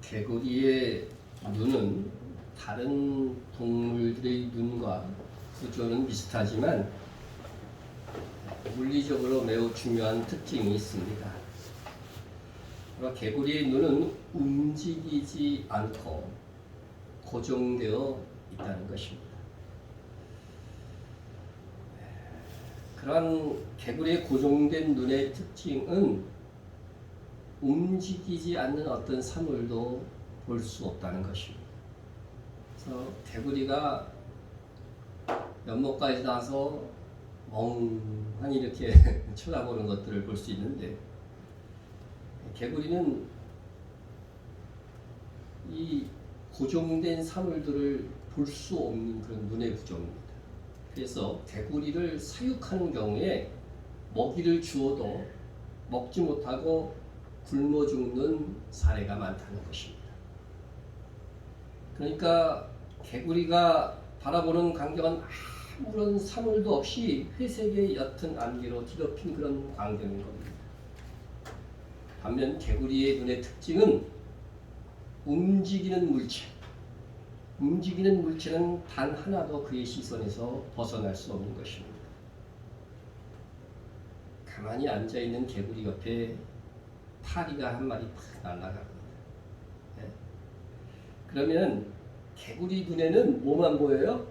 개구리의 눈은 다른 동물들의 눈과 구조는 비슷하지만 물리적으로 매우 중요한 특징이 있습니다. 개구리의 눈은 움직이지 않고 고정되어 있다는 것입니다. 그러한 개구리의 고정된 눈의 특징은 움직이지 않는 어떤 사물도 볼 수 없다는 것입니다. 그래서 개구리가 연못가에 나서 멍하니 이렇게 쳐다보는 것들을 볼 수 있는데, 개구리는 이 고정된 사물들을 볼 수 없는 그런 눈의 구조입니다. 그래서 개구리를 사육하는 경우에 먹이를 주어도 먹지 못하고 굶어 죽는 사례가 많다는 것입니다. 그러니까 개구리가 바라보는 광경은 아무런 사물도 없이 회색의 옅은 안개로 뒤덮인 그런 광경인 겁니다. 반면 개구리의 눈의 특징은 움직이는 물체는 단 하나도 그의 시선에서 벗어날 수 없는 것입니다. 가만히 앉아있는 개구리 옆에 파리가 한 마리 팍 날아갑니다. 네? 그러면 개구리 눈에는 뭐만 보여요?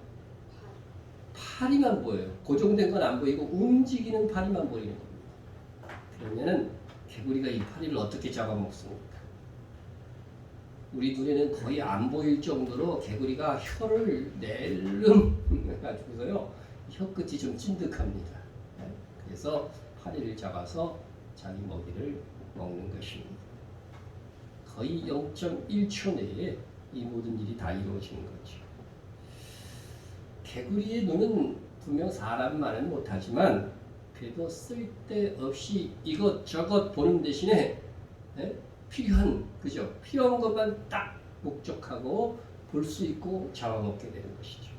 파리만 보여요. 고정된 건 안 보이고 움직이는 파리만 보이는 겁니다. 그러면 개구리가 이 파리를 어떻게 잡아먹습니까? 우리 눈에는 거의 안 보일 정도로 개구리가 혀를 낼름 해가지고서요, 혀 끝이 좀 찐득합니다. 네? 그래서 파리를 잡아서 자기 먹이를 먹는 것입니다. 거의 0.1초 내에 이 모든 일이 다 이루어지는 거죠. 개구리의 눈은 분명 사람만은 못하지만 그래도 쓸데없이 이것저것 보는 대신에 필요한 것만 딱 목적하고 볼 수 있고 잡아먹게 되는 것이죠.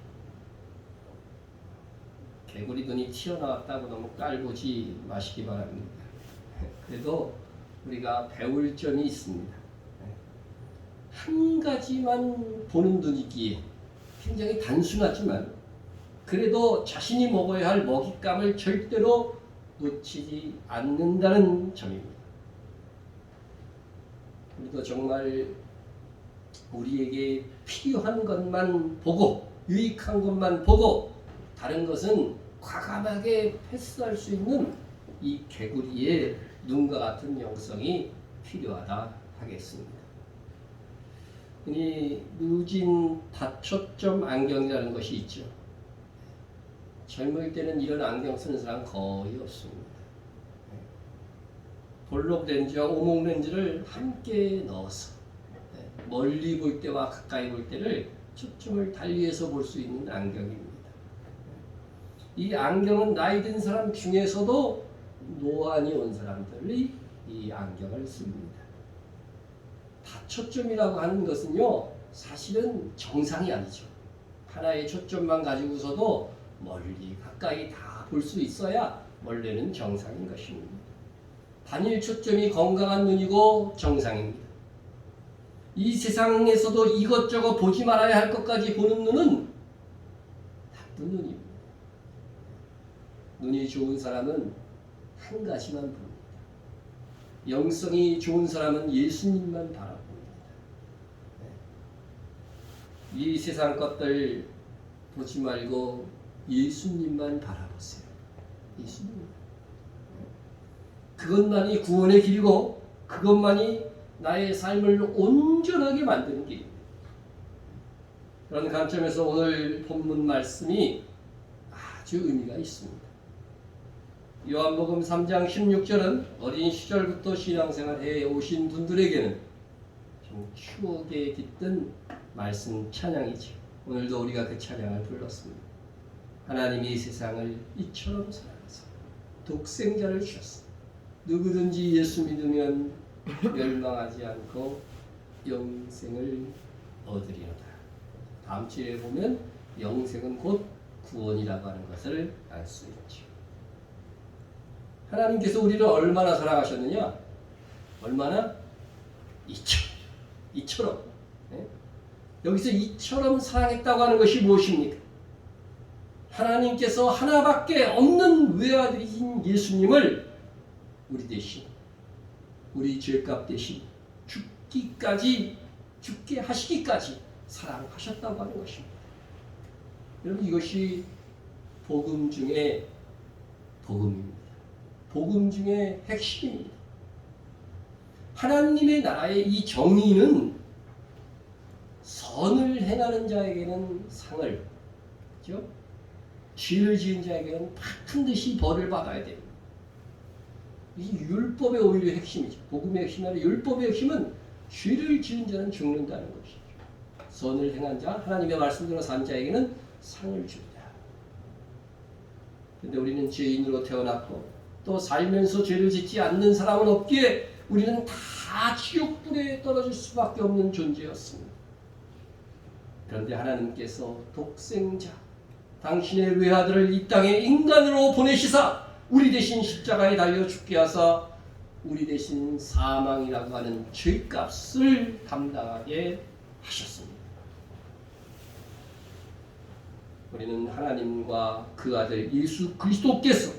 개구리 눈이 튀어나왔다고 너무 깔보지 마시기 바랍니다. 그래도 우리가 배울 점이 있습니다. 한 가지만 보는 눈이기에 굉장히 단순하지만 그래도 자신이 먹어야 할 먹잇감을 절대로 놓치지 않는다는 점입니다. 우리도 정말 우리에게 필요한 것만 보고 유익한 것만 보고 다른 것은 과감하게 패스할 수 있는 이 개구리의 눈과 같은 영성이 필요하다 하겠습니다. 이 누진 다초점 안경이라는 것이 있죠. 젊을 때는 이런 안경 쓰는 사람 거의 없습니다. 볼록 렌즈와 오목 렌즈를 함께 넣어서 멀리 볼 때와 가까이 볼 때를 초점을 달리해서 볼 수 있는 안경입니다. 이 안경은 나이 든 사람 중에서도 노안이 온 사람들이 이 안경을 씁니다. 다초점이라고 하는 것은요, 사실은 정상이 아니죠. 하나의 초점만 가지고서도 멀리 가까이 다 볼 수 있어야 원래는 정상인 것입니다. 단일 초점이 건강한 눈이고 정상입니다. 이 세상에서도 이것저것 보지 말아야 할 것까지 보는 눈은 나쁜 눈입니다. 눈이 좋은 사람은 한 가지만 봅니다. 영성이 좋은 사람은 예수님만 바라봅니다. 이 세상 것들 보지 말고 예수님만 바라보세요. 예수님. 그것만이 구원의 길이고 그것만이 나의 삶을 온전하게 만드는 길입니다. 그런 관점에서 오늘 본문 말씀이 아주 의미가 있습니다. 요한복음 3장 16절은 어린 시절부터 신앙생활해 오신 분들에게는 좀 추억에 깃든 말씀 찬양이죠. 오늘도 우리가 그 찬양을 불렀습니다. 하나님이 세상을 이처럼 사랑하사 독생자를 주셨습니다. 누구든지 예수 믿으면 멸망하지 않고 영생을 얻으리로다. 다음 주에 보면 영생은 곧 구원이라고 하는 것을 알 수 있죠. 하나님께서 우리를 얼마나 사랑하셨느냐? 얼마나? 이처럼. 예? 여기서 이처럼 사랑했다고 하는 것이 무엇입니까? 하나님께서 하나밖에 없는 외아들이신 예수님을 우리 대신, 우리 죄값 대신 죽게 하시기까지 사랑하셨다고 하는 것입니다. 여러분, 이것이 복음 중에 복음입니다. 복음 중에 핵심입니다. 하나님의 나라의 이 정의는 선을 행하는 자에게는 상을, 그렇죠? 죄를 지은 자에게는 반드시 벌을 받아야 됩니다. 이 율법의 오히려 핵심이죠. 복음의 핵심이 아니라 율법의 핵심은 죄를 지은 자는 죽는다는 것이죠. 선을 행한 자, 하나님의 말씀대로 산 자에게는 상을 준다. 그런데 우리는 죄인으로 태어났고 또 살면서 죄를 짓지 않는 사람은 없기에 우리는 다 지옥불에 떨어질 수밖에 없는 존재였습니다. 그런데 하나님께서 독생자, 당신의 외아들을 이 땅에 인간으로 보내시사 우리 대신 십자가에 달려 죽게 하사 우리 대신 사망이라고 하는 죄값을 감당하게 하셨습니다. 우리는 하나님과 그 아들 예수 그리스도께서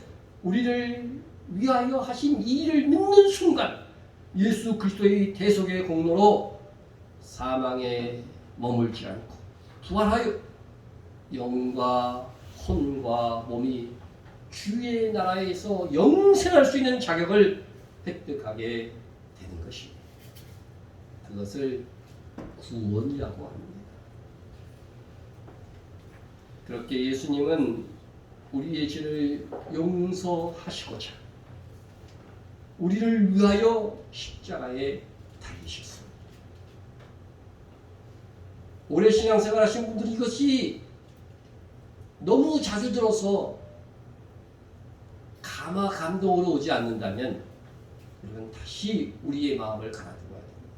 우리를 위하여 하신 이 일을 믿는 순간 예수 그리스도의 대속의 공로로 사망에 머물지 않고 부활하여 영과 혼과 몸이 주의 나라에서 영생할 수 있는 자격을 획득하게 되는 것입니다. 그것을 구원이라고 합니다. 그렇게 예수님은 우리의 죄를 용서하시고자 우리를 위하여 십자가에 달리셨습니다. 오래 신앙생활 하신 분들이 이것이 너무 자주 들어서 감동으로 오지 않는다면 여러분 다시 우리의 마음을 갈아들여야 됩니다.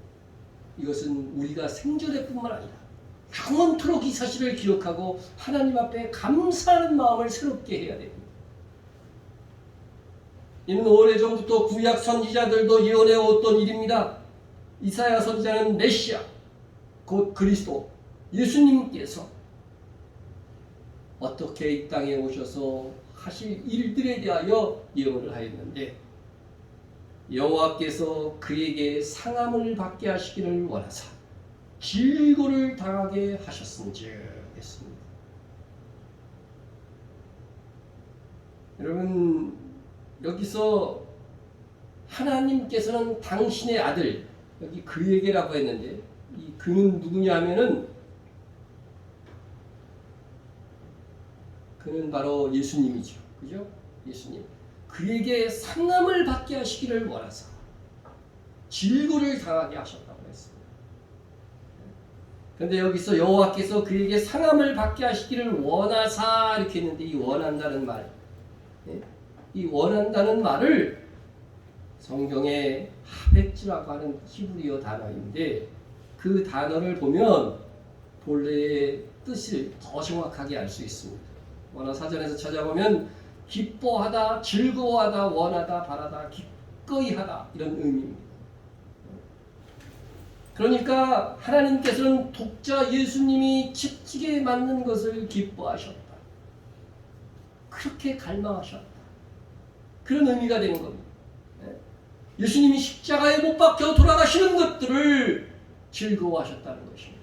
이것은 우리가 생전에 뿐만 아니라 영원토록 이 사실을 기억하고 하나님 앞에 감사하는 마음을 새롭게 해야 됩니다. 이는 오래전부터 구약 선지자들도 예언해왔던 일입니다. 이사야 선지자는 메시아, 곧 그리스도, 예수님께서 어떻게 이 땅에 오셔서 하실 일들에 대하여 예언을 하였는데 여호와께서 그에게 상함을 받게 하시기를 원하사 질고를 당하게 하셨은즉 했습니다. 여러분, 여기서 하나님께서는 당신의 아들, 여기 그에게라고 했는데 이 그는 누구냐 하면은 그는 바로 예수님이죠. 그죠? 예수님. 그에게 상함을 받게 하시기를 원하사 질고를 당하게 하셨다고 했습니다. 그런데 여기서 여호와께서 그에게 상함을 받게 하시기를 원하사 이렇게 했는데 이 원한다는 말, 이 원한다는 말을 성경에 하벳즈라고 하는 히브리어 단어인데 그 단어를 보면 본래의 뜻을 더 정확하게 알 수 있습니다. 원어 사전에서 찾아보면 기뻐하다, 즐거워하다, 원하다, 바라다, 기꺼이 하다 이런 의미입니다. 그러니까 하나님께서는 독자 예수님이 채찍에 맞는 것을 기뻐하셨다. 그렇게 갈망하셨다. 그런 의미가 되는 겁니다. 예수님이 십자가에 못 박혀 돌아가시는 것들을 즐거워하셨다는 것입니다.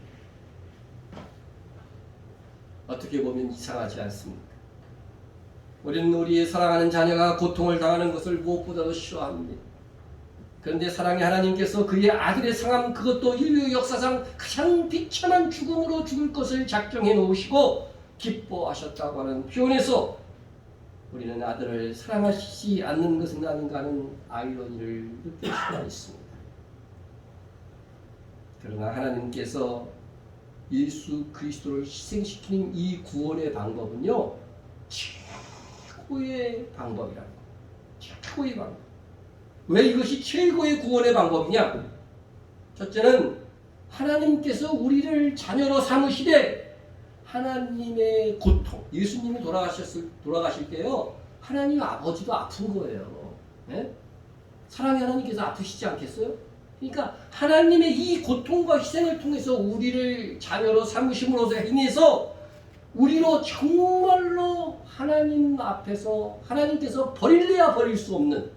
어떻게 보면 이상하지 않습니까? 우리는 우리의 사랑하는 자녀가 고통을 당하는 것을 무엇보다도 싫어합니다. 그런데 사랑의 하나님께서 그의 아들의 상함, 그것도 인류 역사상 가장 비참한 죽음으로 죽을 것을 작정해 놓으시고 기뻐하셨다고 하는 표현에서 우리는 아들을 사랑하시지 않는 것은 아닌가 하는 아이러니를 느낄 수가 있습니다. 그러나 하나님께서 예수 그리스도를 희생시키는 이 구원의 방법은요, 최고의 방법이라는 거예요. 최고의 방법. 왜 이것이 최고의 구원의 방법이냐? 첫째는 하나님께서 우리를 자녀로 삼으시되 하나님의 고통, 예수님이 돌아가실 때요, 하나님 아버지도 아픈 거예요. 네? 사랑의 하나님께서 아프시지 않겠어요? 그러니까 하나님의 이 고통과 희생을 통해서 우리를 자녀로 삼으심으로 인해서 우리로 정말로 하나님 앞에서 하나님께서 버릴래야 버릴 수 없는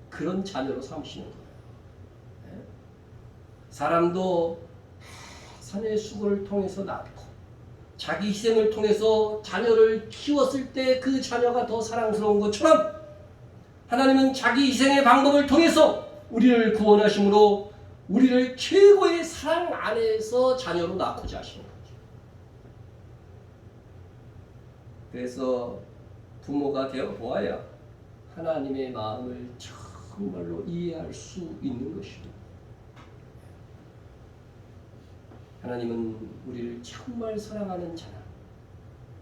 그런 자녀로 삼으시는 거예요. 사람도 산의 수고를 통해서 낳고 자기 희생을 통해서 자녀를 키웠을 때 그 자녀가 더 사랑스러운 것처럼 하나님은 자기 희생의 방법을 통해서 우리를 구원하심으로 우리를 최고의 사랑 안에서 자녀로 낳고자 하시는 거죠. 그래서 부모가 되어 보아야 하나님의 마음을 정말로 이해할 수 있는 것입니다. 하나님은 우리를 정말 사랑하는 자녀,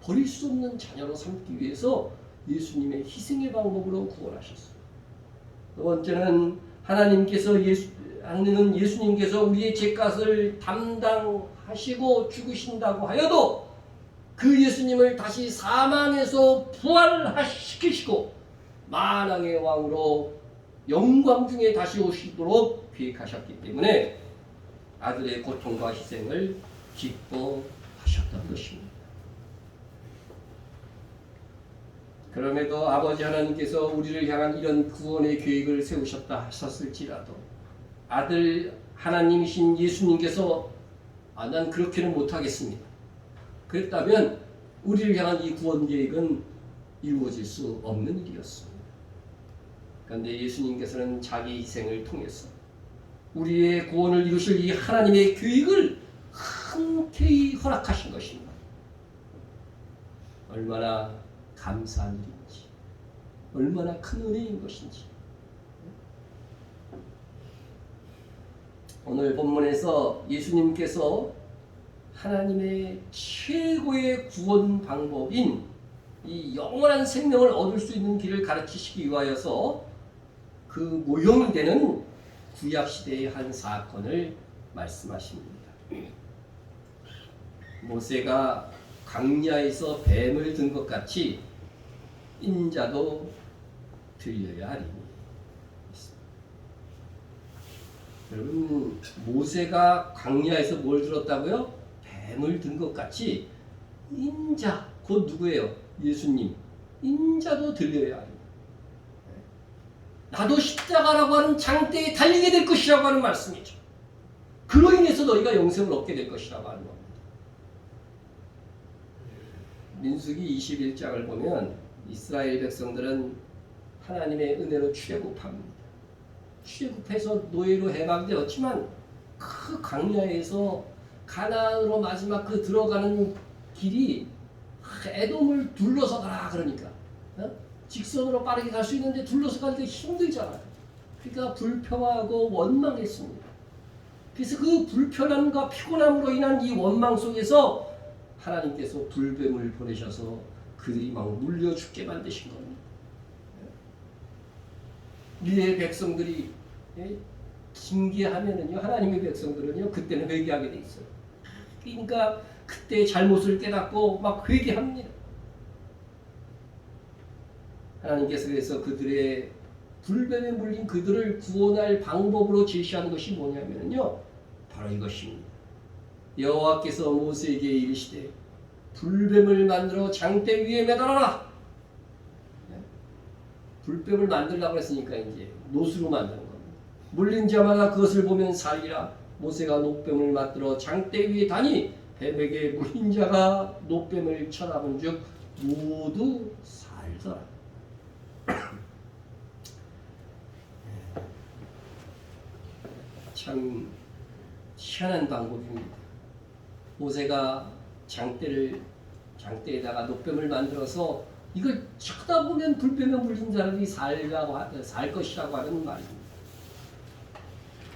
버릴 수 없는 자녀로 삼기 위해서 예수님의 희생의 방법으로 구원하셨어요. 두 번째는 예수님께서 우리의 죄값을 담당하시고 죽으신다고 하여도 그 예수님을 다시 사망에서 부활시키시고 만왕의 왕으로 영광 중에 다시 오시도록 계획하셨기 때문에 아들의 고통과 희생을 기뻐하셨던 것입니다. 그럼에도 아버지 하나님께서 우리를 향한 이런 구원의 계획을 세우셨다 하셨을지라도 아들 하나님이신 예수님께서 난 그렇게는 못하겠습니다. 그랬다면 우리를 향한 이 구원 계획은 이루어질 수 없는 일이었습니다. 그런데 예수님께서는 자기 희생을 통해서 우리의 구원을 이루실 이 하나님의 계획을 흔쾌히 허락하신 것입니다. 얼마나 감사한 일인지, 얼마나 큰 은혜인 것인지. 오늘 본문에서 예수님께서 하나님의 최고의 구원 방법인 이 영원한 생명을 얻을 수 있는 길을 가르치시기 위하여서 그 모형이 되는 구약시대의 한 사건을 말씀하십니다. 모세가 광야에서 뱀을 든 것 같이 인자도 들려야 하리니. 여러분, 모세가 광야에서 뭘 들었다고요? 뱀을 든 것 같이 인자, 곧 누구예요? 예수님. 인자도 들려야 하리니. 나도 십자가라고 하는 장대에 달리게 될 것이라고 하는 말씀이죠. 그로 인해서 너희가 영생을 얻게 될 것이라고 하는 겁니다. 민수기 21장을 보면 이스라엘 백성들은 하나님의 은혜로 출애굽합니다. 출애굽해서 노예로 해방되었지만 그 광야에서 가나안으로 마지막 그 들어가는 길이 에돔을 둘러서 가라 그러니까 직선으로 빠르게 갈 수 있는데 둘러서 가기가 힘들잖아요. 그러니까 불평하고 원망했습니다. 그래서 그 불편함과 피곤함으로 인한 이 원망 속에서 하나님께서 불뱀을 보내셔서 그들이 막 물려 죽게 만드신 겁니다. 미래의 백성들이 징계하면은요, 하나님의 백성들은요, 그때는 회개하게 돼 있어요. 그러니까 그때 잘못을 깨닫고 막 회개합니다. 하나님께서 그래서 그들의 불뱀에 물린 그들을 구원할 방법으로 제시하는 것이 뭐냐면요, 바로 이것입니다. 여호와께서 모세에게 이르시되 불뱀을 만들어 장대 위에 매달아라. 불뱀을 만들라고 했으니까 이제 노수로 만드는 겁니다. 물린 자마다 그것을 보면 살리라. 모세가 노뱀을 만들어 장대 위에 다니 뱀에게 물린 자가 노뱀을 쳐다본즉 모두 살더라. 참 희한한 방법입니다. 모세가 장대에다가 노뱀을 만들어서 이걸 쳐다보면 불뱀에 물린 사람이 살 것이라고 하는 말입니다.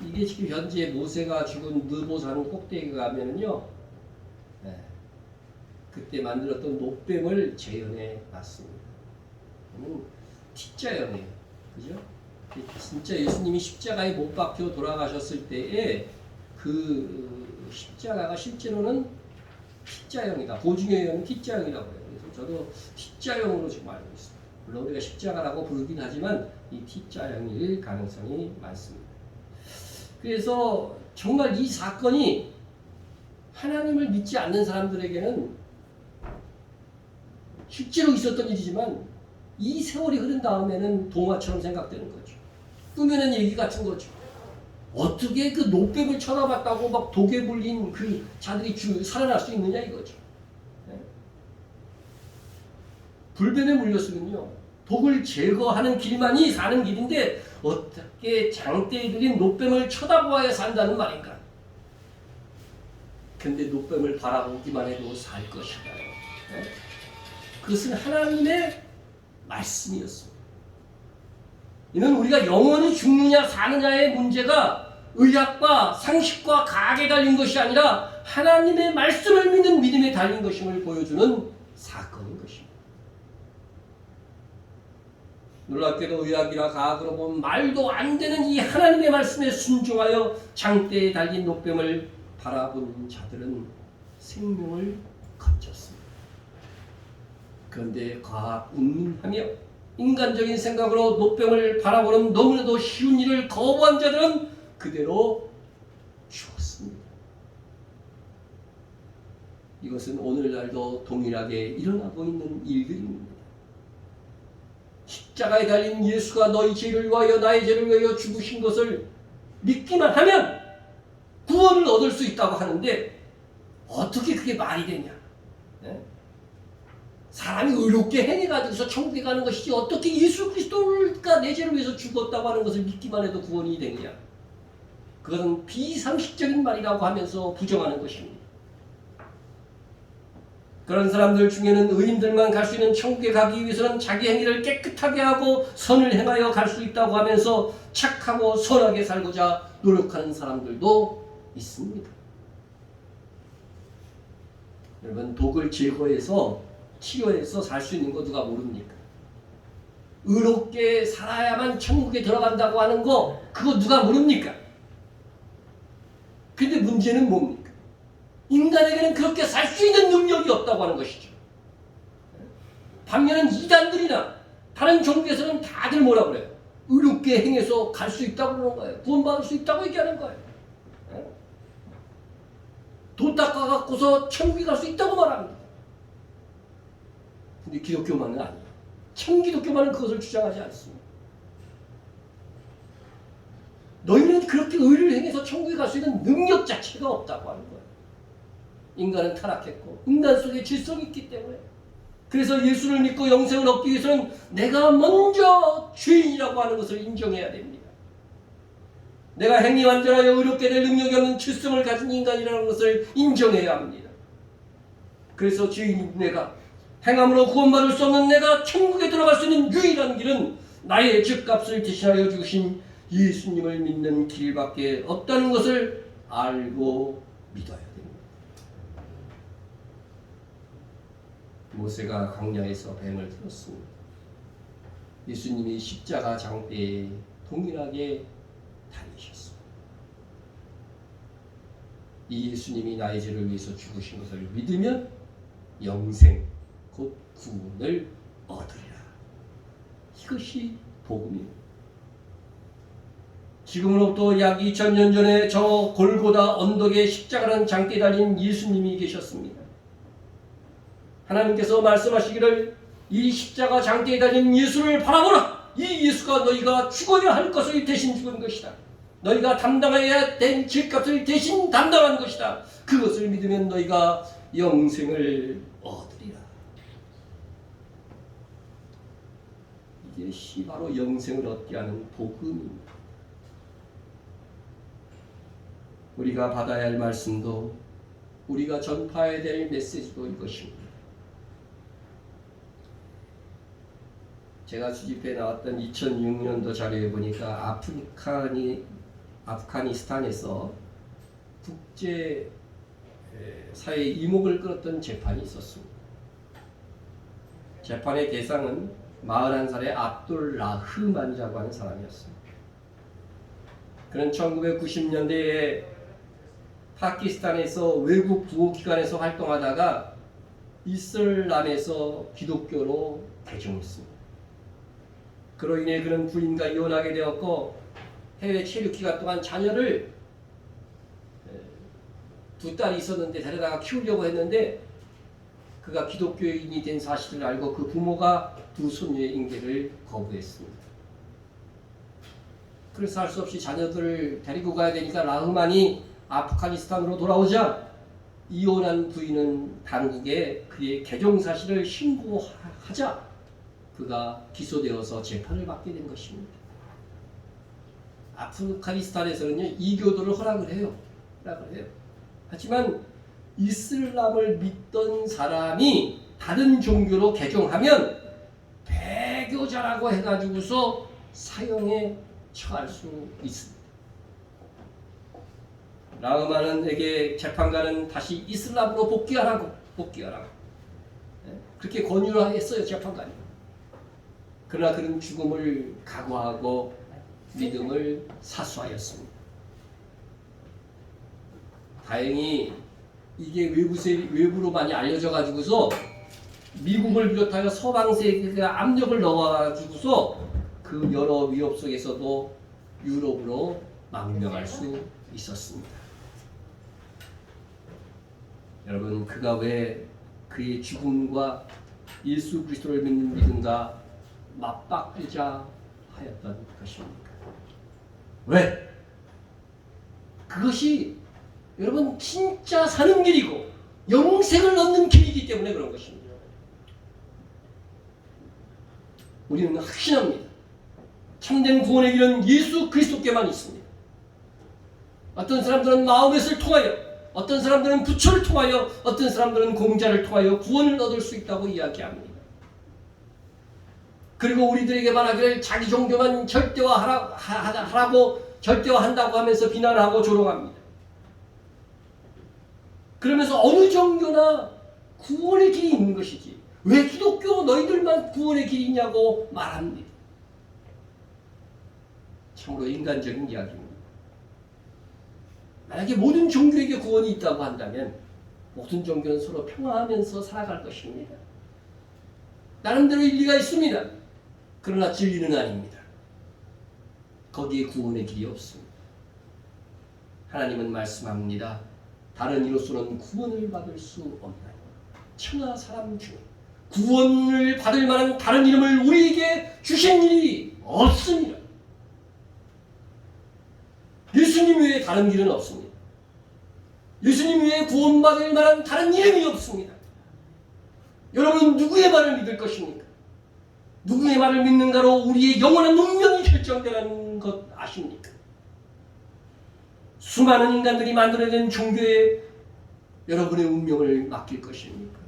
이게 지금 현재 모세가 죽은 느보산 꼭대기에 가면은요, 그때 만들었던 노뱀을 재현해 놨습니다. T자형이에요, 그죠? 진짜 예수님이 십자가에 못 박혀 돌아가셨을 때에 그 십자가가 실제로는 T자형이다. 보증의 형은 T자형이라고 해요. 그래서 저도 T자형으로 지금 알고 있습니다. 물론 우리가 십자가라고 부르긴 하지만 이 T자형일 가능성이 많습니다. 그래서 정말 이 사건이 하나님을 믿지 않는 사람들에게는 실제로 있었던 일이지만 이 세월이 흐른 다음에는 동화처럼 생각되는 거죠. 꾸며낸 얘기 같은 거죠. 어떻게 그 노뱀을 쳐다봤다고 막 독에 물린 그 자들이 살아날 수 있느냐 이거죠. 네? 불뱀에 물렸으면요, 독을 제거하는 길만이 사는 길인데 어떻게 장대에 들린 노뱀을 쳐다보아야 산다는 말인가? 근데 노뱀을 바라보기만 해도 살 것이다. 네? 그것은 하나님의 말씀이었습니다. 이는 우리가 영원히 죽느냐 사느냐의 문제가 의학과 상식과 과학에 달린 것이 아니라 하나님의 말씀을 믿는 믿음에 달린 것임을 보여주는 사건인 것입니다. 놀랍게도 의학이나 과학으로 보면 말도 안 되는 이 하나님의 말씀에 순종하여 장대에 달린 노뱀을 바라본 자들은 생명을 거쳤습니다. 그런데 과학 운문하며 인간적인 생각으로 노뱀을 바라보는 너무나도 쉬운 일을 거부한 자들은 그대로 죽었습니다. 이것은 오늘날도 동일하게 일어나고 있는 일들입니다. 십자가에 달린 예수가 너희 죄를 위하여 나의 죄를 위하여 죽으신 것을 믿기만 하면 구원을 얻을 수 있다고 하는데 어떻게 그게 말이 되냐? 네? 사람이 의롭게 행해가지고서 천국에 가는 것이지 어떻게 예수 그리스도가 내 죄를 위해서 죽었다고 하는 것을 믿기만 해도 구원이 되느냐? 그것은 비상식적인 말이라고 하면서 부정하는 것입니다. 그런 사람들 중에는 의인들만 갈 수 있는 천국에 가기 위해서는 자기 행위를 깨끗하게 하고 선을 행하여 갈 수 있다고 하면서 착하고 선하게 살고자 노력하는 사람들도 있습니다. 여러분, 독을 제거해서 치료해서 살 수 있는 거 누가 모릅니까? 의롭게 살아야만 천국에 들어간다고 하는 거 그거 누가 모릅니까? 근데 문제는 뭡니까? 인간에게는 그렇게 살 수 있는 능력이 없다고 하는 것이죠. 반면에 이단들이나 다른 종교에서는 다들 뭐라 그래요? 의롭게 행해서 갈 수 있다고 그러는 거예요. 구원받을 수 있다고 얘기하는 거예요. 돈 닦아갖고서 천국에 갈 수 있다고 말합니다. 근데 기독교만은 아니에요. 참기독교만은 그것을 주장하지 않습니다. 너희는 그렇게 의를 행해서 천국에 갈 수 있는 능력 자체가 없다고 하는 거예요. 인간은 타락했고 인간 속에 질성이 있기 때문에, 그래서 예수를 믿고 영생을 얻기 위해서는 내가 먼저 죄인이라고 하는 것을 인정해야 됩니다. 내가 행위 완전하여 의롭게 될 능력이 없는 질성을 가진 인간이라는 것을 인정해야 합니다. 그래서 죄인인 내가, 행함으로 구원받을 수 없는 내가 천국에 들어갈 수 있는 유일한 길은 나의 죄값을 대신하여 주신 예수님을 믿는 길밖에 없다는 것을 알고 믿어야 됩니다. 모세가 광야에서 뱀을 들었습니다. 예수님이 십자가 장대에 동일하게 달리셨습니다. 이 예수님이 나의 죄를 위해서 죽으신 것을 믿으면 영생, 곧 구원을 얻으리라. 이것이 복음입니다. 지금으로부터 약 2000년 전에 저 골고다 언덕에 십자가라는 장대에 달린 예수님이 계셨습니다. 하나님께서 말씀하시기를 이 십자가 장대에 달린 예수를 바라보라. 이 예수가 너희가 죽어야 할 것을 대신 죽은 것이다. 너희가 담당해야 된 죄값을 대신 담당한 것이다. 그것을 믿으면 너희가 영생을 얻으리라. 이것이 바로 영생을 얻게 하는 복음입니다. 우리가 받아야 할 말씀도 우리가 전파해야 될 메시지도 이것입니다. 제가 수집해 나왔던 2006년도 자료에 보니까 아프가니스탄에서 국제 사회 이목을 끌었던 재판이 있었습니다. 재판의 대상은 41살의 압둘 라흐만이라고 하는 사람이었습니다. 그는 1990년대에 파키스탄에서 외국 부호기관에서 활동하다가 이슬람에서 기독교로 개종했습니다. 그로 인해 그는 부인과 이혼하게 되었고 해외 체류 기간 동안 자녀를 2딸이 있었는데 데려다가 키우려고 했는데 그가 기독교인이 된 사실을 알고 그 부모가 2손녀의 인계를 거부했습니다. 그래서 할 수 없이 자녀들을 데리고 가야 되니까 라흐만이 아프가니스탄으로 돌아오자 이혼한 부인은 당국에 그의 개종 사실을 신고하자 그가 기소되어서 재판을 받게 된 것입니다. 아프가니스탄에서는요, 이교도를 허락을 해요. 하지만 이슬람을 믿던 사람이 다른 종교로 개종하면 배교자라고 해가지고서 사형에 처할 수 있습니다. 라흐만에게 재판관은 다시 이슬람으로 복귀하라고 그렇게 권유를 했어요, 재판관이. 그러나 그는 죽음을 각오하고 믿음을 사수하였습니다. 다행히 이게 외부로 많이 알려져 가지고서 미국을 비롯하여 서방 세계가 압력을 넣어가지고서 그 여러 위협 속에서도 유럽으로 망명할 수 있었습니다. 여러분, 그가 왜 그의 죽음과 예수 그리스도를 믿는 믿음과 맞바꾸자 하였던 것입니까? 왜? 그것이 여러분 진짜 사는 길이고 영생을 얻는 길이기 때문에 그런 것입니다. 우리는 확신합니다. 참된 구원의 길은 예수 그리스도께만 있습니다. 어떤 사람들은 마음에서 통하여, 어떤 사람들은 부처를 통하여, 어떤 사람들은 공자를 통하여 구원을 얻을 수 있다고 이야기합니다. 그리고 우리들에게 말하기를 자기 종교만 절대화하라고 절대화한다고 하면서 비난하고 조롱합니다. 그러면서 어느 종교나 구원의 길이 있는 것이지 왜 기독교 너희들만 구원의 길이 있냐고 말합니다. 참으로 인간적인 이야기입니다. 만약에 모든 종교에게 구원이 있다고 한다면 모든 종교는 서로 평화하면서 살아갈 것입니다. 나름대로 일리가 있습니다. 그러나 진리는 아닙니다. 거기에 구원의 길이 없습니다. 하나님은 말씀합니다. 다른 이로서는 구원을 받을 수 없나니 천하 사람 중에 구원을 받을 만한 다른 이름을 우리에게 주신 일이 없습니다. 예수님 외에 다른 길은 없습니다. 예수님 외에 구원받을 만한 다른 이름이 없습니다. 여러분은 누구의 말을 믿을 것입니까? 누구의 말을 믿는가로 우리의 영원한 운명이 결정되는 것 아십니까? 수많은 인간들이 만들어낸 종교에 여러분의 운명을 맡길 것입니까?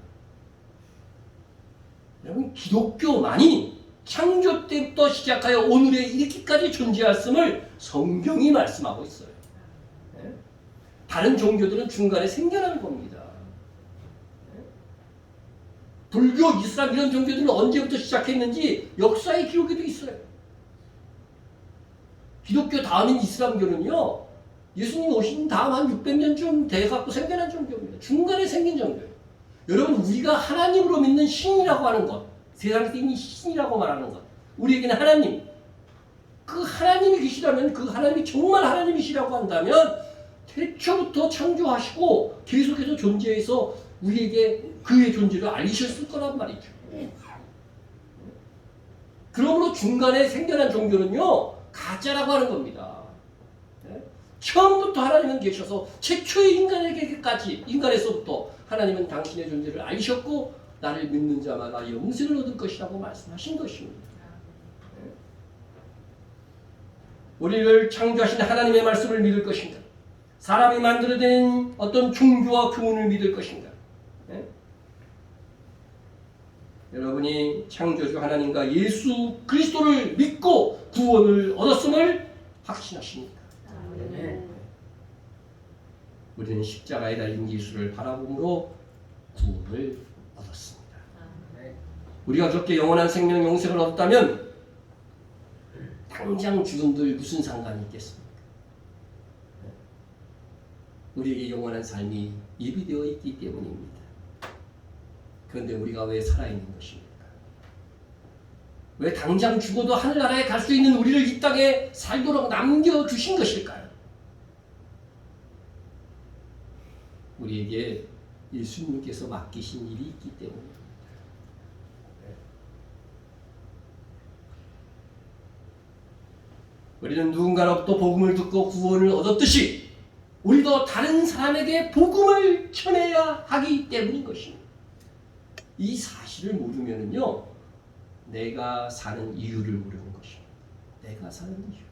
여러분, 기독교만이 창조 때부터 시작하여 오늘에 이렇게까지 존재했음을 성경이 말씀하고 있어요. 다른 종교들은 중간에 생겨나는 겁니다. 불교, 이슬람 이런 종교들은 언제부터 시작했는지 역사의 기록에도 있어요. 기독교 다음인 이슬람교는요, 예수님 오신 다음 한 600년쯤 돼갖고 생겨난 종교입니다. 중간에 생긴 종교예요. 여러분, 우리가 하나님으로 믿는 신이라고 하는 것, 세상에서 이미 신이라고 말하는 것, 우리에게는 하나님, 그 하나님이 계시다면, 그 하나님이 정말 하나님이시라고 한다면 태초부터 창조하시고 계속해서 존재해서 우리에게 그의 존재를 알리셨을 거란 말이죠. 그러므로 중간에 생겨난 종교는요, 가짜라고 하는 겁니다. 처음부터 하나님은 계셔서 최초의 인간에게까지, 인간에서부터 하나님은 당신의 존재를 알리셨고 나를 믿는 자마다 영생을 얻을 것이라고 말씀하신 것입니다. 우리를 창조하신 하나님의 말씀을 믿을 것인가? 사람이 만들어낸 어떤 종교와 교훈을 믿을 것인가? 여러분이 창조주 하나님과 예수 그리스도를 믿고 구원을 얻었음을 확신하십니까? 우리는 십자가에 달린 예수를 바라봄으로 구원을 얻었습니다. 우리가 그렇게 영원한 생명 영생을 얻었다면 당장 죽음들 무슨 상관이 있겠습니까? 우리에게 영원한 삶이 예비되어 있기 때문입니다. 그런데 우리가 왜 살아있는 것입니까? 왜 당장 죽어도 하늘나라에 갈 수 있는 우리를 이 땅에 살도록 남겨주신 것일까요? 우리에게 예수님께서 맡기신 일이 있기 때문입니다. 우리는 누군가로부터 복음을 듣고 구원을 얻었듯이 우리도 다른 사람에게 복음을 전해야 하기 때문인 것입니다. 이 사실을 모르면요, 내가 사는 이유를 모르는 것입니다. 내가 사는 이유.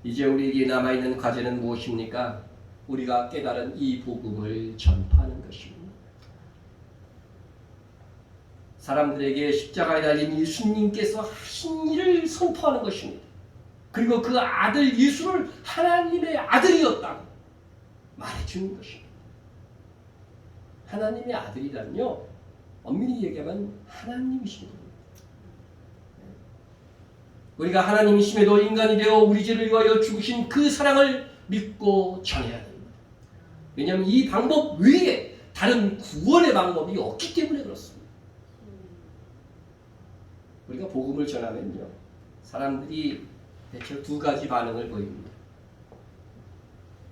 이제 우리에게 남아있는 과제는 무엇입니까? 우리가 깨달은 이 복음을 전파하는 것입니다. 사람들에게 십자가에 달린 예수님께서 하신 일을 선포하는 것입니다. 그리고 그 아들 예수를 하나님의 아들이었다고 말해주는 것입니다. 하나님의 아들이란요, 엄밀히 얘기하면 하나님이십니다. 우리가 하나님이심에도 인간이 되어 우리 죄를 위하여 죽으신 그 사랑을 믿고 전해야 됩니다. 왜냐하면 이 방법 외에 다른 구원의 방법이 없기 때문에 그렇습니다. 우리가 복음을 전하면요, 사람들이 대체로 두 가지 반응을 보입니다.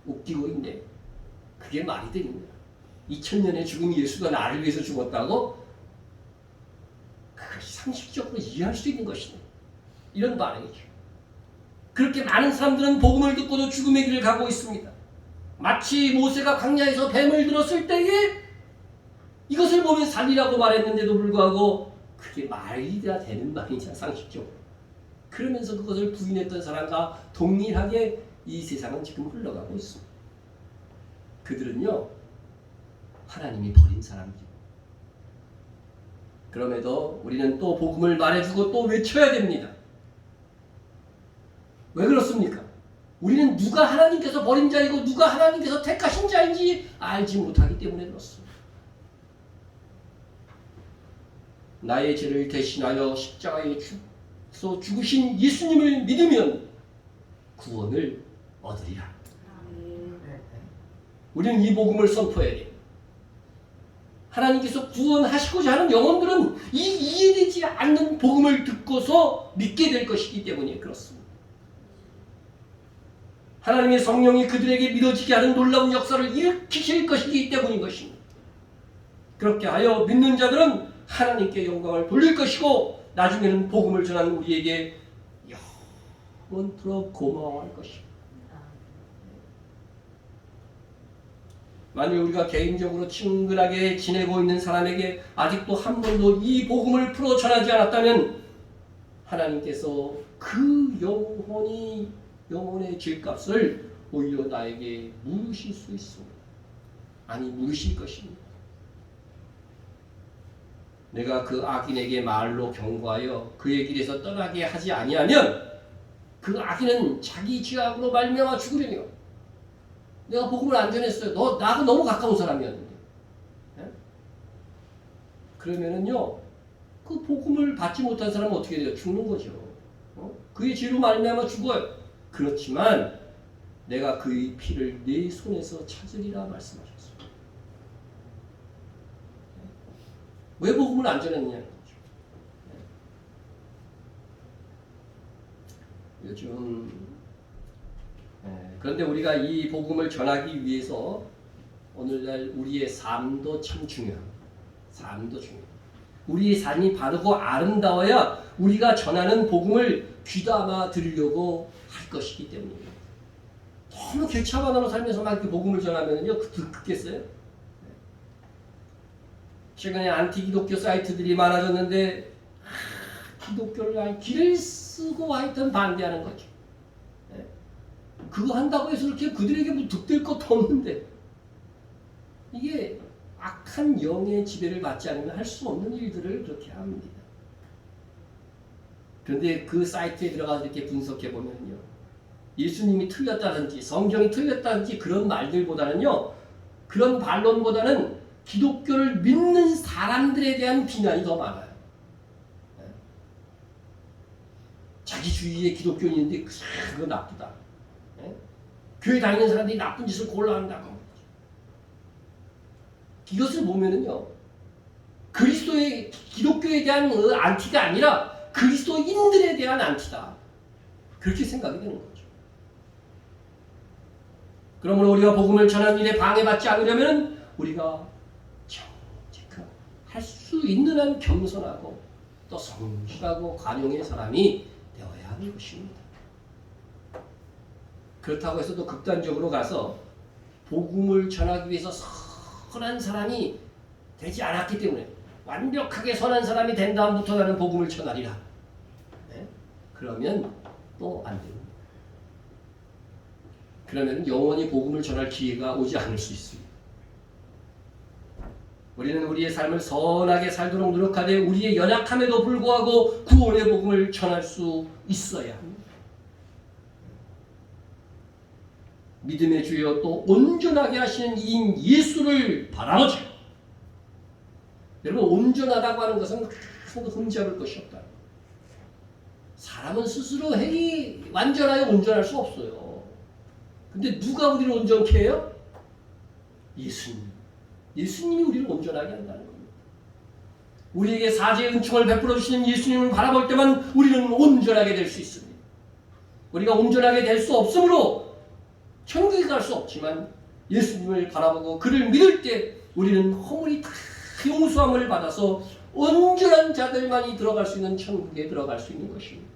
웃기고 있네. 그게 말이 됩니다. 2000년에 죽은 예수가 나를 위해서 죽었다고? 그것이 상식적으로 이해할 수 있는 것이네. 이런 반응이죠. 그렇게 많은 사람들은 복음을 듣고도 죽음의 길을 가고 있습니다. 마치 모세가 광야에서 뱀을 들었을 때에 이것을 보면 살리라고 말했는데도 불구하고 그게 말이 되는 말이냐, 상식적으로. 그러면서 그것을 부인했던 사람과 동일하게 이 세상은 지금 흘러가고 있습니다. 그들은요, 하나님이 버린 사람들이고, 그럼에도 우리는 또 복음을 말해주고 또 외쳐야 됩니다. 왜 그렇습니까? 우리는 누가 하나님께서 버린 자이고 누가 하나님께서 택하신 자인지 알지 못하기 때문에 그렇습니다. 나의 죄를 대신하여 십자가에서 죽으신 예수님을 믿으면 구원을 얻으리라. 우리는 이 복음을 선포해야 돼요. 하나님께서 구원하시고자 하는 영혼들은 이 이해되지 않는 복음을 듣고서 믿게 될 것이기 때문에 그렇습니다. 하나님의 성령이 그들에게 믿어지게 하는 놀라운 역사를 일으키실 것이기 때문인 것입니다. 그렇게 하여 믿는 자들은 하나님께 영광을 돌릴 것이고 나중에는 복음을 전하는 우리에게 영원토록 고마워할 것입니다. 만일 우리가 개인적으로 친근하게 지내고 있는 사람에게 아직도 한 번도 이 복음을 풀어 전하지 않았다면 하나님께서 그 영혼의 죄값을 오히려 나에게 물으실 수 있습니다. 아니, 물으실 것입니다. 내가 그 악인에게 말로 경고하여 그의 길에서 떠나게 하지 아니하면 그 악인은 자기 죄악으로 말미암아 죽으려며. 내가 복음을 안 전했어요. 너 나하고 너무 가까운 사람이었는데. 네? 그러면은요, 그 복음을 받지 못한 사람은 어떻게 돼요? 죽는 거죠. 그의 죄로 말미암아 죽어요. 그렇지만 내가 그의 피를 내 손에서 찾으리라 말씀하셨습니다. 왜 복음을 안 전했느냐는 거죠. 요즘 그런데 우리가 이 복음을 전하기 위해서 오늘날 우리의 삶도 참 중요합니다. 삶도 중요합니다. 우리의 삶이 바르고 아름다워야 우리가 전하는 복음을 귀담아 들으려고 할 것이기 때문입니다. 너무 개차반으로 살면서 막 이렇게 복음을 전하면요, 듣겠어요? 최근에 안티기독교 사이트들이 많아졌는데 기독교를 길을 쓰고 하여튼 반대하는 거죠. 그거 한다고 해서 이렇게 그들에게 뭐 득될 것도 없는데 이게 악한 영의 지배를 받지 않으면 할 수 없는 일들을 그렇게 합니다. 그런데 그 사이트에 들어가서 이렇게 분석해 보면요, 예수님이 틀렸다든지 성경이 틀렸다든지 그런 말들보다는요, 그런 반론보다는 기독교를 믿는 사람들에 대한 비난이 더 많아요. 자기 주위에 기독교인인데 그거 나쁘다. 교회 다니는 사람들이 나쁜 짓을 골라한다고. 이것을 보면은요, 그리스도의 기독교에 대한 안티가 아니라 그리스도인들에 대한 안티다. 그렇게 생각이 되는 거죠. 그러므로 우리가 복음을 전하는 일에 방해받지 않으려면 우리가 정직하고 할 수 있는 한 겸손하고 또 성실하고 관용의 사람이 되어야 하는 것입니다. 그렇다고 해서 또 극단적으로 가서 복음을 전하기 위해서 선한 사람이 되지 않았기 때문에 완벽하게 선한 사람이 된 다음부터 나는 복음을 전하리라. 네? 그러면 또 안 됩니다. 그러면 영원히 복음을 전할 기회가 오지 않을 수 있습니다. 우리는 우리의 삶을 선하게 살도록 노력하되 우리의 연약함에도 불구하고 구원의 복음을 전할 수 있어야 합니다. 믿음의 주여 또 온전하게 하시는 이인 예수를 바라보자. 여러분, 온전하다고 하는 것은 큰 흠잡을 것이 없다. 사람은 스스로 행위 완전하여 온전할 수 없어요. 근데 누가 우리를 온전케 해요? 예수님. 예수님이 우리를 온전하게 한다는 겁니다. 우리에게 사죄의 은총을 베풀어 주시는 예수님을 바라볼 때만 우리는 온전하게 될 수 있습니다. 우리가 온전하게 될 수 없으므로 천국에 갈 수 없지만 예수님을 바라보고 그를 믿을 때 우리는 허물이 다 용서함을 받아서 온전한 자들만이 들어갈 수 있는 천국에 들어갈 수 있는 것입니다.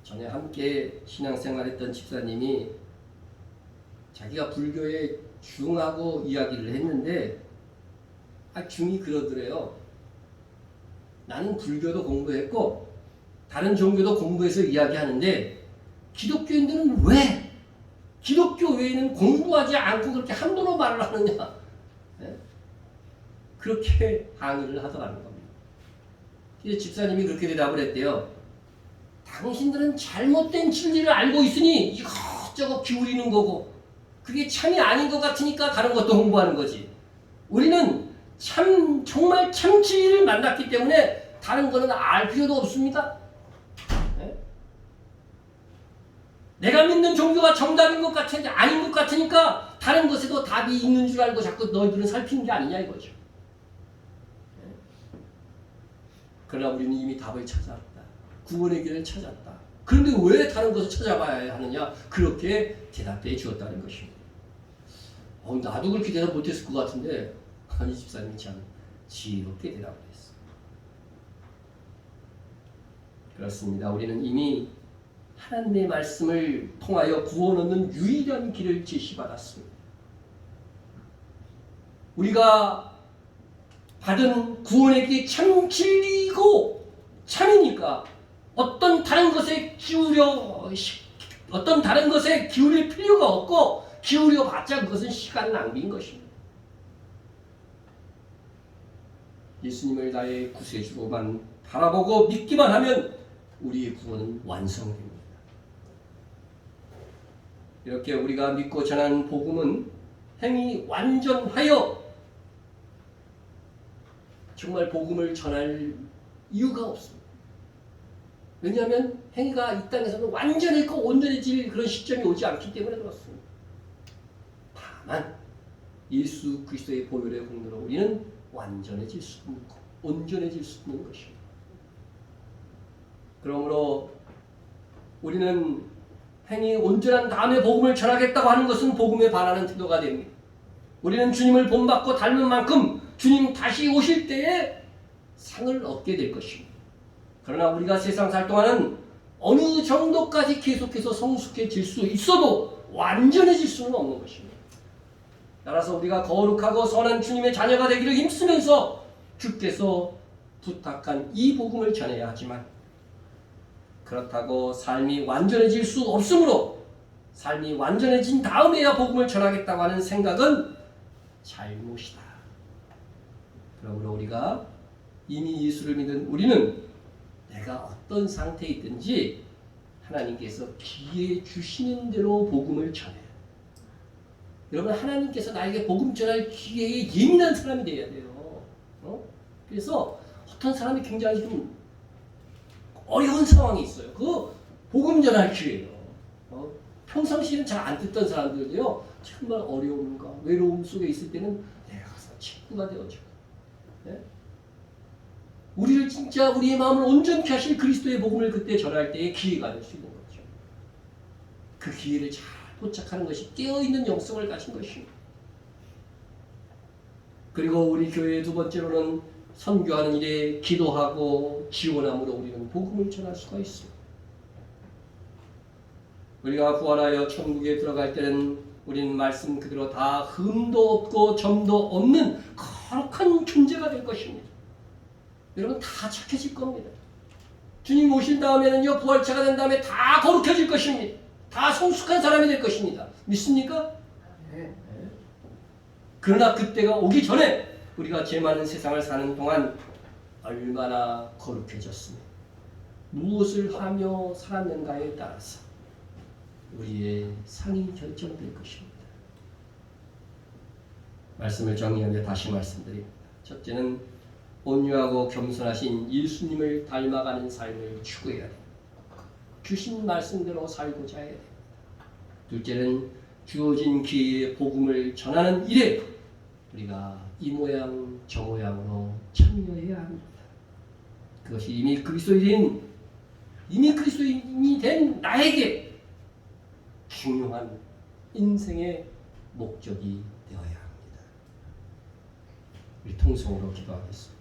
전에 함께 신앙생활했던 집사님이 자기가 불교에 중하고 이야기를 했는데 중이 그러더래요. 나는 불교도 공부했고 다른 종교도 공부해서 이야기하는데 기독교인들은 왜 기독교 외에는 공부하지 않고 그렇게 함부로 말을 하느냐. 네? 그렇게 항의를 하더라는 겁니다. 집사님이 그렇게 대답을 했대요. 당신들은 잘못된 진리를 알고 있으니 이것저것 기울이는 거고 그게 참이 아닌 것 같으니까 다른 것도 공부하는 거지. 우리는 정말 참 진리를 만났기 때문에 다른 거는 알 필요도 없습니다. 네? 내가 믿는 종교가 정답인 것 같으니 아닌 것 같으니까 다른 것에도 답이 있는 줄 알고 자꾸 너희들은 살피는 게 아니냐 이거죠. 네? 그러나 우리는 이미 답을 찾았다. 구원의 길을 찾았다. 그런데 왜 다른 것을 찾아봐야 하느냐? 그렇게 대답해 주었다는 것입니다. 나도 그렇게 대답 못했을 것 같은데 아니 집사님이 참 지혜롭게 대답을 했어. 그렇습니다. 우리는 이미 하나님의 말씀을 통하여 구원 얻는 유일한 길을 제시받았습니다. 우리가 받은 구원의 길이 참 진리이고 참이니까 어떤 다른 것에 기울일 필요가 없고 기울여 봤자 그것은 시간 낭비인 것입니다. 예수님을 나의 구세주로만 바라보고 믿기만 하면 우리의 구원은 완성됩니다. 이렇게 우리가 믿고 전하는 복음은 행위 완전하여 정말 복음을 전할 이유가 없습니다. 왜냐하면 행위가 이 땅에서는 완전히 온전해질 그런 시점이 오지 않기 때문에 그렇습니다. 다만 예수 그리스도의 보혈의 공로로 우리는 완전해질 수 있고 온전해질 수 있는 것입니다. 그러므로 우리는 행위 온전한 다음에 복음을 전하겠다고 하는 것은 복음에 반하는 태도가 됩니다. 우리는 주님을 본받고 닮은 만큼 주님 다시 오실 때에 상을 얻게 될 것입니다. 그러나 우리가 세상 살 동안은 어느 정도까지 계속해서 성숙해질 수 있어도 완전해질 수는 없는 것입니다. 따라서 우리가 거룩하고 선한 주님의 자녀가 되기를 힘쓰면서 주께서 부탁한 이 복음을 전해야 하지만 그렇다고 삶이 완전해질 수 없으므로 삶이 완전해진 다음에야 복음을 전하겠다고 하는 생각은 잘못이다. 그러므로 우리가 이미 예수를 믿은 우리는 내가 어떤 상태에 있든지 하나님께서 기회 주시는 대로 복음을 전해요. 여러분, 하나님께서 나에게 복음 전할 기회에 예민한 사람이 되어야 돼요. 그래서 어떤 사람이 굉장히 좀 어려운 상황이 있어요. 그 복음 전할 기회예요. 평상시에는 잘 안 듣던 사람들도요, 정말 어려움과 외로움 속에 있을 때는 내가 가서 친구가 되어주고, 예? 우리를 진짜 우리의 마음을 온전케 하실 그리스도의 복음을 그때 전할 때의 기회가 될 수 있는 거죠. 그 기회를 잘 포착하는 것이 깨어있는 영성을 가진 것입니다. 그리고 우리 교회의 두 번째로는 선교하는 일에 기도하고 지원함으로 우리는 복음을 전할 수가 있습니다. 우리가 부활하여 천국에 들어갈 때는 우리는 말씀 그대로 다 흠도 없고 점도 없는 거룩한 존재가 될 것입니다. 여러분 다 착해질 겁니다. 주님 오신 다음에는요, 부활체가 된 다음에 다 거룩해질 것입니다. 다 성숙한 사람이 될 것입니다. 믿습니까? 네. 그러나 그때가 오기 전에 우리가 죄 많은 세상을 사는 동안 얼마나 거룩해졌습니까? 무엇을 하며 살았는가에 따라서 우리의 상이 결정될 것입니다. 말씀을 정리하며 다시 말씀드립니다. 첫째는 온유하고 겸손하신 예수님을 닮아가는 삶을 추구해야 됩니다. 주신 말씀대로 살고자 해야 됩니다. 둘째는 주어진 기회에 복음을 전하는 일에 우리가 이 모양 저 모양으로 참여해야 합니다. 그것이 이미 그리스도인이 된 나에게 중요한 인생의 목적이 되어야 합니다. 우리 통성으로 기도하겠습니다.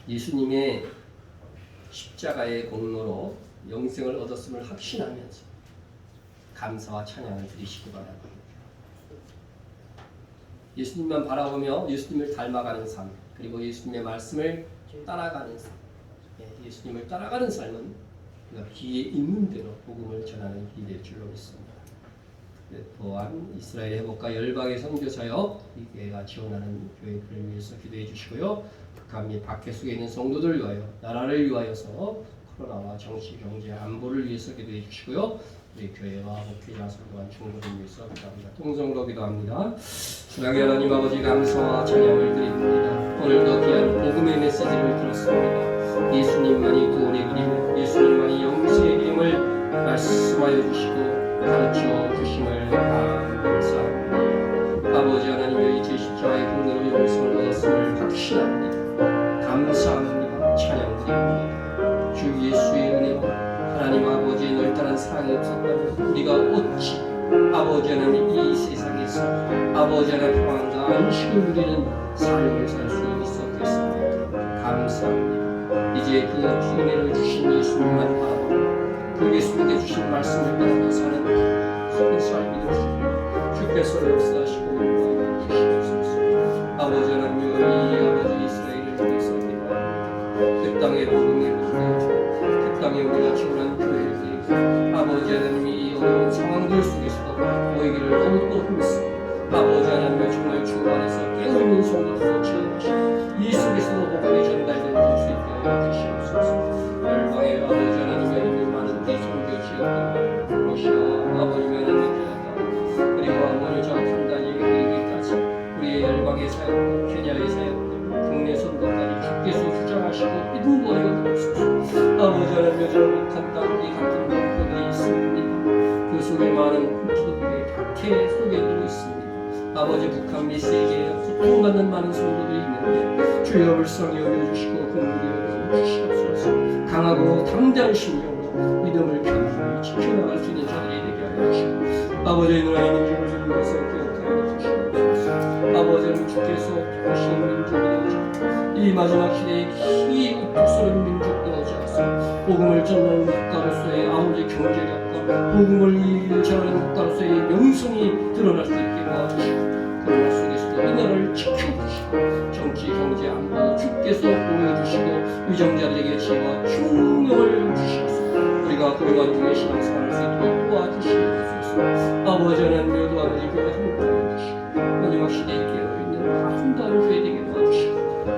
예수님의 십자가의 공로로 영생을 얻었음을 확신하면서 감사와 찬양을 드리시기 바랍니다. 예수님만 바라보며 예수님을 닮아가는 삶, 그리고 예수님의 말씀을 따라가는 삶, 예수님을 따라가는 삶은 우리가 귀에 있는 대로 복음을 전하는 길이 될 줄로 믿습니다. 또한 이스라엘 회복과 열방의 선교사역 이 교회가 지원하는 교회들을 위해서 기도해 주시고요. 북한 및 박해 속에 있는 성도들을 위하여 나라를 위하여서 코로나와 정치, 경제, 안보를 위해서 기도해 주시고요. 우리 교회와 목회자, 성도한 충고를 위해서 기도합니다. 통성으로 기도합니다. 주량의 하나님 아버지 감사와 찬양을 드립니다. 오늘도 귀한 복음의 메시지를 들었습니다. 예수님만이 구원의 길, 예수님만이 영생의 길임을 말씀하여 주시고 가르쳐 주심을 감사합니다. 아버지 하나님의 제 십자가의 공로로 영생을 얻었음을 확신합니다. 감사합니다. 찬양드립니다. 주 예수의 은혜와 하나님 아버지의 넓다란 사랑이 없었다면 우리가 어찌 아버지 하나님 이 세상에서 아버지 하나님 평안과 안식을 누리는 삶을 살 수 있었겠습니까? 감사합니다. 이제 그 은혜를 주신 예수님만 바라보고 그 예수님께 주신 말씀을 따르며 사는 그 삶이 되시고 주께서 역사하시고 주시옵소서. 아버지 하나님 이 아버지 이스라엘을 통해서 기도합니다. 그 땅의 복음이 그 땅에 우리가 지원한 교회들이 아버지 하나님이 이 어려운 상황들 속에서도 보이기를 더욱더 힘쓰고 아버지 하나님의 정말 주 안에서 깨어있는 성도로 채워주시고 이 속에서도 복음이 전달되는 수 있게 하여 주시옵소서. 열방의 아버지 하나님의 이미 많은 이 선교 지역들 러시아 아버지 하나님의 교회가 그리고 아버지 저 판단이 이르기까지 우리의 열방의 사역들 케냐의 사역들 국내 선거까지 주께서 주장하시고 인도하여 주옵소서. 아버지 하나님 저는 북한 이 같은 농포들이 있습니다. 그 속에 많은 국토들의 박해 속에도 있습니다. 아버지 북한 및 세계에 고통받는 많은 성도들이 있는데 주여 불쌍히 여겨주시고 긍휼히 여겨주시옵소서. 강하고 담대한 심령으로 믿음을 견고히 지켜나갈 수 있는 자들이 되게 하여 주시고 아버지의 나라의 민족을 주님께서 기억하여 주시옵소서. 아버지 하나님 주께서 하신 민족이 되어주시고 이 마지막 시대에 힘이 우뚝서는 민족 되어주셔서 복음을 전하는 국가로서의 아버지 경제력과 복음을 전하는 국가로서의 명성이 드러날 수 있게 도와주시고 그러나 속에서도 이 나라를 지켜주시고 정치, 경제, 안보 주께서 보호해주시고 위정자들에게 지혜와 총명을 주시옵소서. 우리가 그 와중에 신앙생활할 수 있도록 도와주시옵소서. 아버지 하나님 아버지 교회 함께해 주시고 마지막 시대에 깨어있는 아름다운 교회 되게 도와주시고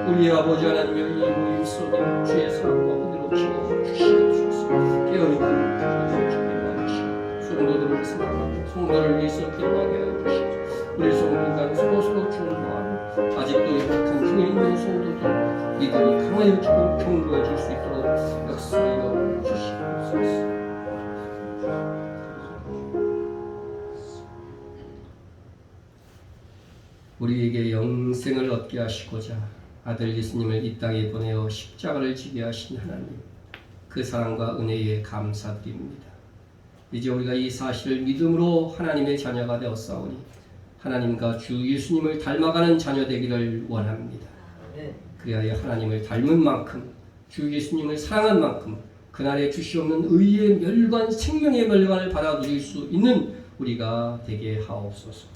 우리 아버지 하나님의 이 모임 속에 주의 사랑과 은혜로 채워주시옵소서. 깨어있는 주님을 기도하시고 성도들을 사랑하고 성도를 위해서 기도하게 하여 주시옵소서. 우리 성도간 서로서로 중보하고 아직도 약한 중에 있는 성도들 이들이 강하여지고 경고해줄 수 있도록 역사하여 주시옵소서. 우리에게 영생을 얻게 하시고자 아들 예수님을 이 땅에 보내어 십자가를 지게 하신 하나님, 그 사랑과 은혜에 감사드립니다. 이제 우리가 이 사실을 믿음으로 하나님의 자녀가 되었사오니 하나님과 주 예수님을 닮아가는 자녀 되기를 원합니다. 그리하여 하나님을 닮은 만큼, 주 예수님을 사랑한 만큼 그날에 주시옵는 의의 멸관, 생명의 멸관을 받아 누릴 수 있는 우리가 되게 하옵소서.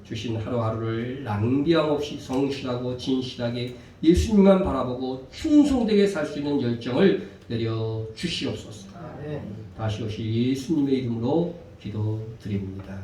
주신 하루하루를 낭비함 없이 성실하고 진실하게 예수님만 바라보고 충성되게 살 수 있는 열정을 내려 주시옵소서. 다시 오실 예수님의 이름으로 기도드립니다.